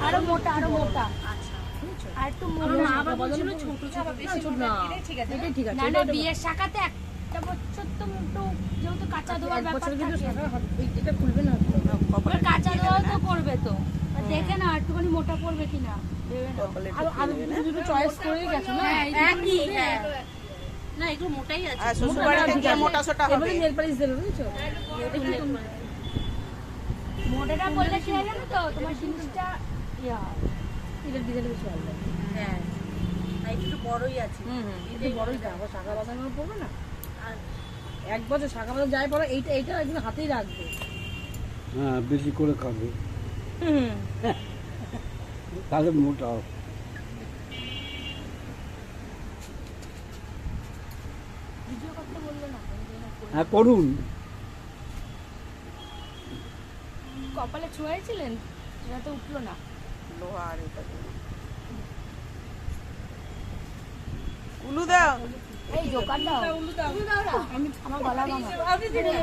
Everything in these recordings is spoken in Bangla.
আরো মোটা আচ্ছা আর একটু মোটা মা আবার বলছিল ছোট ছোট বেশি ছোট মোটা না। দিলে ঠিক আছে এটাই ঠিক আছে। না না এটা বিয়ের শাখাতে একটা বছর তো একটু যেহেতু কাঁচা দেওয়ার এক ব্যাপার বছর কিন্তু থাকে শাখা এটা খুলবে না। এবার কাঁচা দেওয়াও তো করবে তো আর দেখে না একটুখানি মোটা পড়বে কিনা ভেবে নাও। আর আর দুটো চয়েস করেই গেছো না? হ্যাঁ, একই হ্যাঁ না এগুলো মোটাই আছে আর শ্বশুর বাড়িতে গিয়ে মোটা সোটা হবে। এবারে নেল পালিশ দেবে বুঝছো? মোটাটা বললে কি হয় জানো তো তোমার জিনিসটা ইয়া এটার ডিজাইন বেশি ভালো লাগে। হ্যাঁ আর একটু বড়ই আছে একটু বড়ই দাও, আবার শাখা বাঁধানো পড়বে না। আর এক বছর শাখা বাঁধানো যায় পরে এইটা একদিন হাতেই রাখবে। হ্যাঁ বেশি করে খাবে তাহলে মোটা হবে। ভিডিও করতে বললো না হ্যাঁ করুন। কপালে ছুঁয়েছিলেন সেটা তো উঠলো না লোহার এটা দিয়ে। উলু দাও। এই জোকার দাও আমি আমার গলা ভাঙা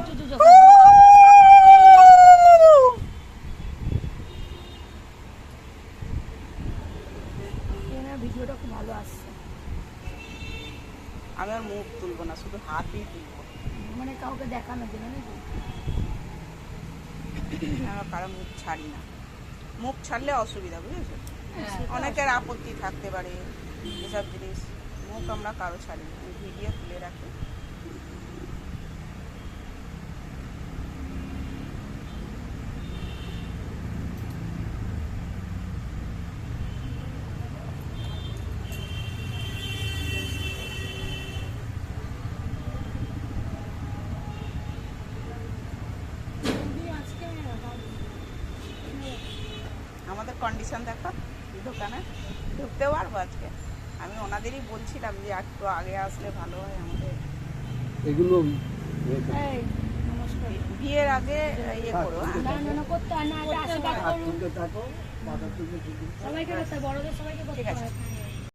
একটু জোকার ভিডিওটা খুব ভালো আসছে আমি আর মুখ তুলবো না, শুধু হাত দিয়ে তুলবো। মানে কাউকে দেখানোর জন্য নাকি আমরা কারো মুখ ছাড়ি না, মুখ ছাড়লে অসুবিধা বুঝেছো। অনেকের আপত্তি থাকতে পারে এসব জিনিস, মুখ আমরা কারো ছাড়ি না, ভিডিও তুলে রাখি। আমাদের কন্ডিশন দেখো দোকানে, ঢুকতে পারবো আজকে? আমি ওনাদেরই বলছিলাম যে একটু আগে আসলে ভালো হয় আমাদের। এগুলো এই নমস্কার বিয়ের আগে ইয়ে করো, হ্যাঁ? না না না করতে হয় না এটা আশীর্বাদ হাত করুন তুলতে থাকো, মাথা তুলতে থাকো। সবাইকে করতে হয়, বড়দের সবাইকে করতে ঠিক আছে। হয়